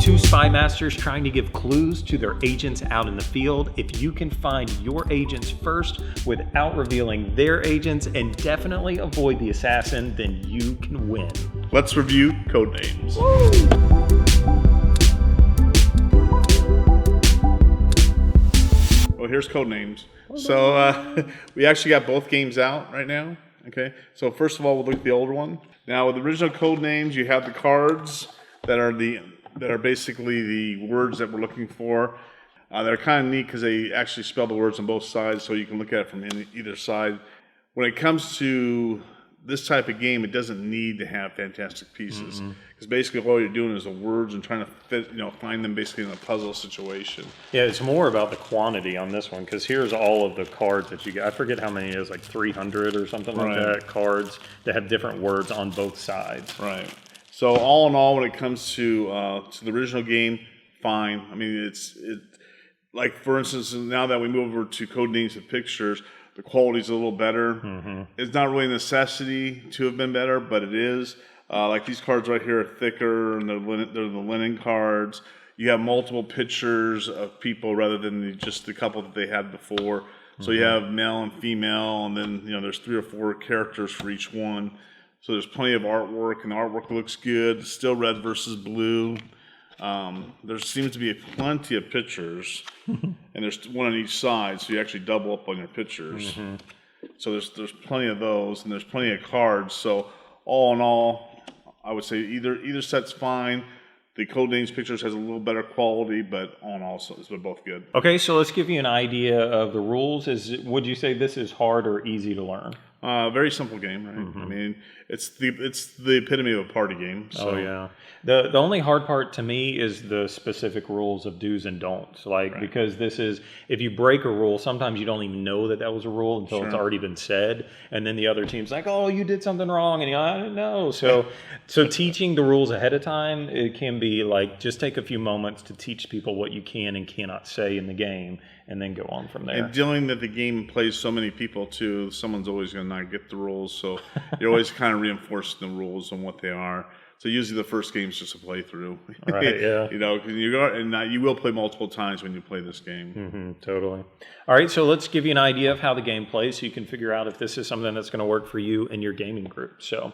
Two spy masters trying to give clues to their agents out in the field. If you can find your agents first without revealing their agents and definitely avoid the assassin, then you can win. Let's review Codenames. Well, here's Codenames. So we actually got both games out right now. Okay. So first of all, we'll look at the older one. Now, with the original Codenames, you have the cards that are basically the words that we're looking for. They're kind of neat because they actually spell the words on both sides, so you can look at it from either side. When it comes to this type of game, it doesn't need to have fantastic pieces, because basically all you're doing is the words and trying to fit, find them basically in a puzzle situation. Yeah, it's more about the quantity on this one, because here's all of the cards that you get. I forget how many it is, like 300 or something like that, cards that have different words on both sides. Right. So all in all, when it comes to the original game, fine. I mean, it's like, for instance, now that we move over to Codenames and Pictures, the quality's a little better. It's not really a necessity to have been better, but it is. Like these cards right here are thicker, and they're the linen cards. You have multiple pictures of people rather than just the couple that they had before. So you have male and female, and then there's 3 or 4 characters for each one. So there's plenty of artwork, and the artwork looks good. It's still red versus blue. There seems to be plenty of pictures, and there's one on each side, so you actually double up on your pictures. So there's plenty of those, and there's plenty of cards. So all in all, I would say either set's fine. The Codenames Pictures has a little better quality, but all in all, they're both good. Okay, so let's give you an idea of the rules. Would you say this is hard or easy to learn? Very simple game, right? I mean, it's the epitome of a party game. So. Oh yeah. The only hard part to me is the specific rules of do's and don'ts. Because this is, if you break a rule, sometimes you don't even know that was a rule until it's already been said, and then the other team's like, "Oh, you did something wrong," and I didn't know. So teaching the rules ahead of time, it can be like, just take a few moments to teach people what you can and cannot say in the game, and then go on from there. And dealing that the game plays so many people too, someone's always going to not get the rules, so you're always kind of reinforcing the rules and what they are. So usually the first game is just a playthrough. Right, yeah. You will play multiple times when you play this game. Totally. All right, so let's give you an idea of how the game plays so you can figure out if this is something that's going to work for you and your gaming group. So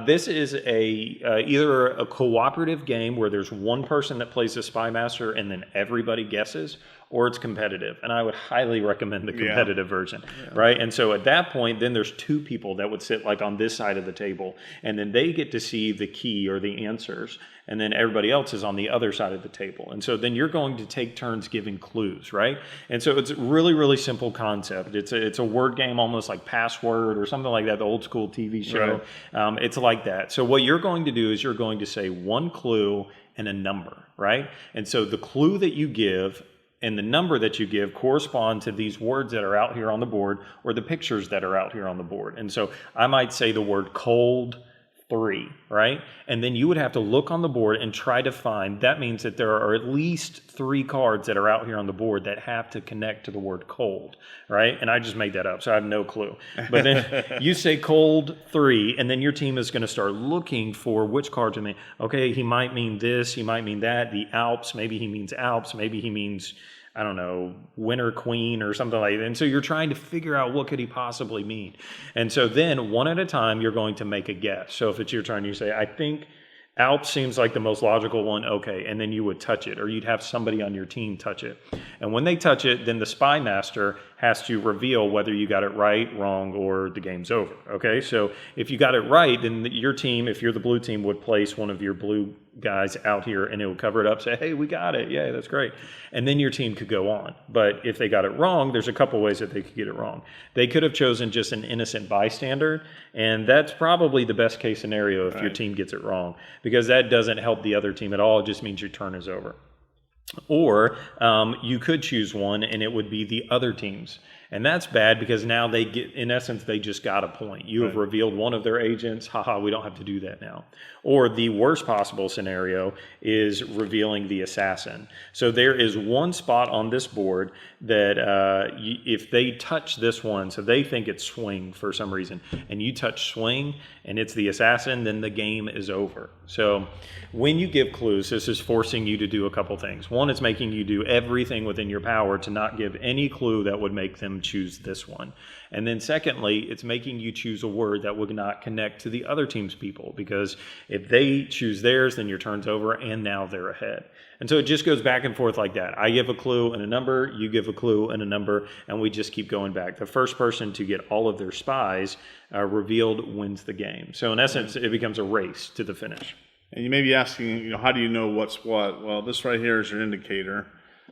this is either a cooperative game where there's one person that plays the spy master and then everybody guesses, or it's competitive. And I would highly recommend the competitive version, right? And so at that point, then there's 2 people that would sit like on this side of the table, and then they get to see the key or the answers, and then everybody else is on the other side of the table. And so then you're going to take turns giving clues, right? And so it's a really, really simple concept. It's a word game, almost like Password or something like that, the old school TV show. Right. It's like that. So what you're going to do is you're going to say one clue and a number, right? And so the clue that you give and the number that you give correspond to these words that are out here on the board or the pictures that are out here on the board. And so I might say the word cold 3, right? And then you would have to look on the board and try to find, that means that there are at least 3 cards that are out here on the board that have to connect to the word cold, right? And I just made that up, so I have no clue. But then you say cold 3, and then your team is going to start looking for which cards mean. Okay, he might mean this, he might mean that. The Alps, maybe he means Alps, maybe he means, I don't know, Winter Queen or something like that. And so you're trying to figure out what could he possibly mean. And so then one at a time, you're going to make a guess. So if it's your turn, you say, I think Alps seems like the most logical one. Okay. And then you would touch it, or you'd have somebody on your team touch it. And when they touch it, then the spy master has to reveal whether you got it right, wrong, or the game's over. Okay. So if you got it right, then your team, if you're the blue team, would place one of your blue guys out here and it would cover it up, say, hey, we got it. Yeah, that's great. And then your team could go on. But if they got it wrong, there's a couple ways that they could get it wrong. They could have chosen just an innocent bystander, and that's probably the best case scenario if your team gets it wrong, because that doesn't help the other team at all. It just means your turn is over. Or you could choose one, and it would be the other team's. And that's bad because now they get, in essence, they just got a point. You have revealed one of their agents. Haha, we don't have to do that now. Or the worst possible scenario is revealing the assassin. So there is one spot on this board that if they touch this one, so they think it's swing for some reason, and you touch swing and it's the assassin, then the game is over. So when you give clues, this is forcing you to do a couple things. One, it's making you do everything within your power to not give any clue that would make them choose this one. And then secondly, it's making you choose a word that would not connect to the other team's people, because if they choose theirs, then your turn's over and now they're ahead. And so it just goes back and forth like that. I give a clue and a number, you give a clue and a number, and we just keep going back. The first person to get all of their spies revealed wins the game. So in essence, it becomes a race to the finish. And you may be asking, how do you know what's what? Well, this right here is your indicator.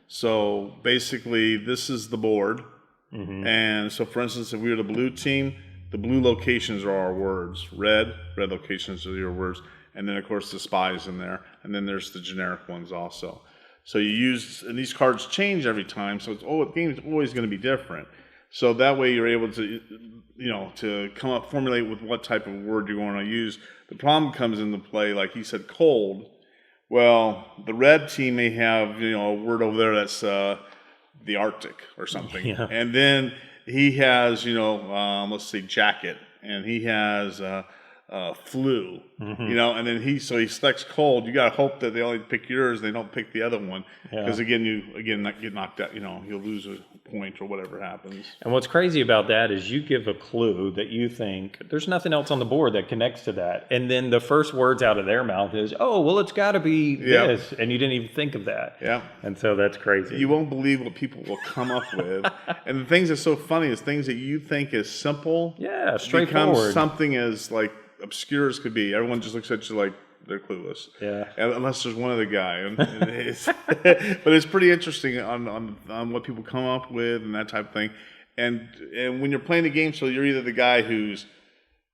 So basically, this is the board. And so, for instance, if we were the blue team, the blue locations are our words. Red locations are your words. And then, of course, the spies in there. And then there's the generic ones also. So you use, and these cards change every time. So the game is always going to be different. So that way you're able to, to come up, formulate with what type of word you want to use. The problem comes into play, like he said, cold. Well, the red team may have, a word over there that's the Arctic or something. Yeah. And then he has, let's say jacket, and he has flu, and then he selects cold. You got to hope that they only pick yours, they don't pick the other one, because you get knocked out. You'll lose a point or whatever happens. And what's crazy about that is you give a clue that you think there's nothing else on the board that connects to that, and then the first words out of their mouth is, "Oh, well, it's got to be this," and you didn't even think of that. Yeah, and so that's crazy. You won't believe what people will come up with, and the things that's so funny is things that you think is simple, straightforward, becomes something as like obscure as could be. Everyone just looks at you like they're clueless. Yeah. Unless there's one other guy. But it's pretty interesting on what people come up with and that type of thing. And when you're playing the game, so you're either the guy who's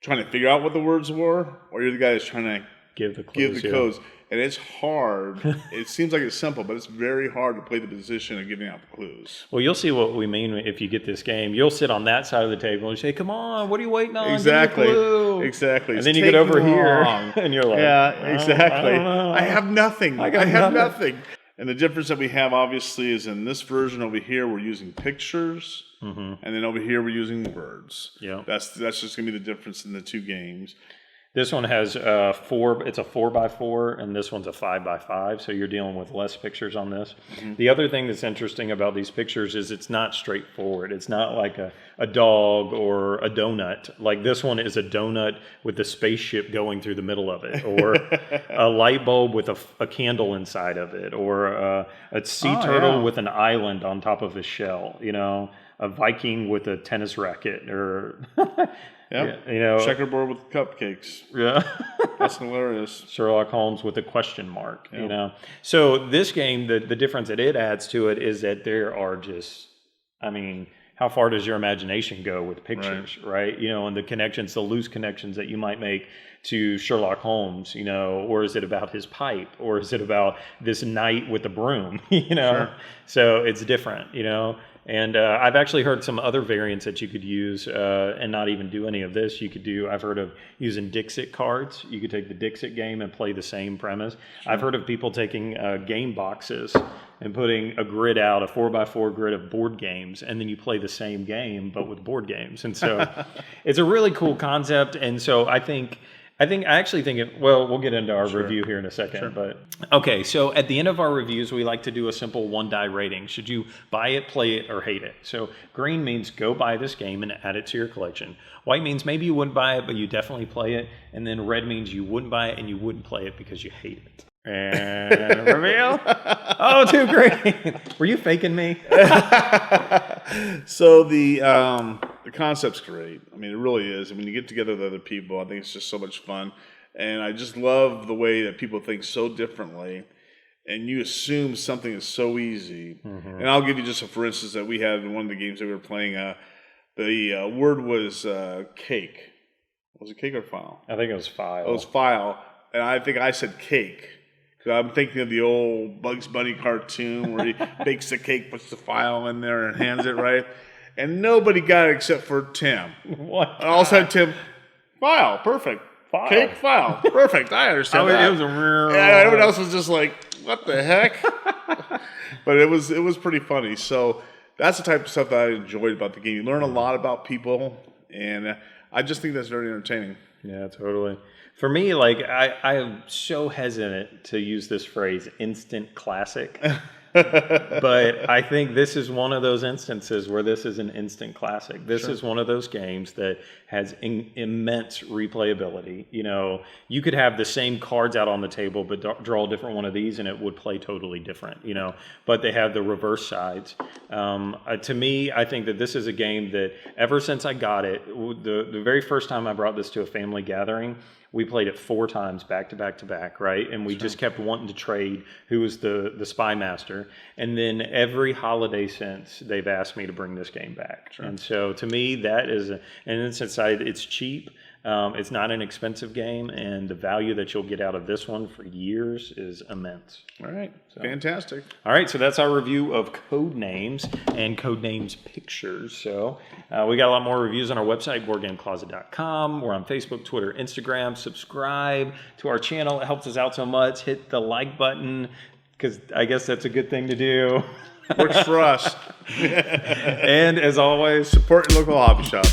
trying to figure out what the words were, or you're the guy that's trying to give the codes. And it's hard. It seems like it's simple, but it's very hard to play the position of giving out the clues. Well, you'll see what we mean if you get this game. You'll sit on that side of the table and say, "Come on, what are you waiting on? Exactly. Give me a clue." Exactly. And then you get over here and you're like, "Yeah, exactly. I have nothing. I have nothing." And the difference that we have, obviously, is in this version over here, we're using pictures, and then over here we're using words. Yeah, that's just going to be the difference in the two games. This one has it's a 4x4, and this one's a 5x5, so you're dealing with less pictures on this. The other thing that's interesting about these pictures is it's not straightforward. It's not like a dog or a donut. Like this one is a donut with a spaceship going through the middle of it, or a light bulb with a candle inside of it, or a sea turtle with an island on top of a shell, a Viking with a tennis racket, or... Yep. Checkerboard with cupcakes. Yeah. That's hilarious. Sherlock Holmes with a question mark, So this game, the difference that it adds to it is that there are just, how far does your imagination go with pictures, right? And the connections, the loose connections that you might make to Sherlock Holmes, or is it about his pipe, or is it about this knight with a broom, Sure. So it's different, And I've actually heard some other variants that you could use and not even do any of this. I've heard of using Dixit cards. You could take the Dixit game and play the same premise. Sure. I've heard of people taking game boxes and putting a grid out, a 4x4 grid of board games, and then you play the same game, but with board games. And so it's a really cool concept. And so I actually think we'll get into our review here in a second. Sure. But okay, so at the end of our reviews, we like to do a simple 1-die rating. Should you buy it, play it, or hate it? So green means go buy this game and add it to your collection. White means maybe you wouldn't buy it, but you definitely play it. And then red means you wouldn't buy it and you wouldn't play it because you hate it. And reveal. Oh, too green. Were you faking me? So the concept's great. It really is. And when you get together with other people, I think it's just so much fun. And I just love the way that people think so differently. And you assume something is so easy. And I'll give you just a for instance that we had in one of the games that we were playing. The word was cake. Was it cake or file? I think it was file. It was file. And I think I said cake. Because I'm thinking of the old Bugs Bunny cartoon where he bakes the cake, puts the file in there, and hands it right. and nobody got it except for Tim. What? And all of a sudden, Tim, file, perfect. File. Cake, file, perfect. I understand that. It was a real... Yeah, everyone else was just like, what the heck? But it was pretty funny. So that's the type of stuff that I enjoyed about the game. You learn a lot about people, and I just think that's very entertaining. Yeah, totally. For me, like, I am so hesitant to use this phrase, instant classic. But I think this is one of those instances where this is an instant classic. This is one of those games that has immense replayability. You know, you could have the same cards out on the table, but draw a different one of these, and it would play totally different. You know, but they have the reverse sides. To me, I think that this is a game that ever since I got it, the very first time I brought this to a family gathering, we played it 4 times back to back to back, right? And we just kept wanting to trade who was the spy master. And then every holiday since, they've asked me to bring this game back. And so to me, that is, and since it's cheap, it's not an expensive game, and the value that you'll get out of this one for years is immense. All right. Fantastic. All right, so that's our review of Codenames and Codenames Pictures. So we got a lot more reviews on our website, boardgamecloset.com. We're on Facebook, Twitter, Instagram. Subscribe to our channel. It helps us out so much. Hit the like button, because I guess that's a good thing to do. Works for us. And as always, support your local hobby shop.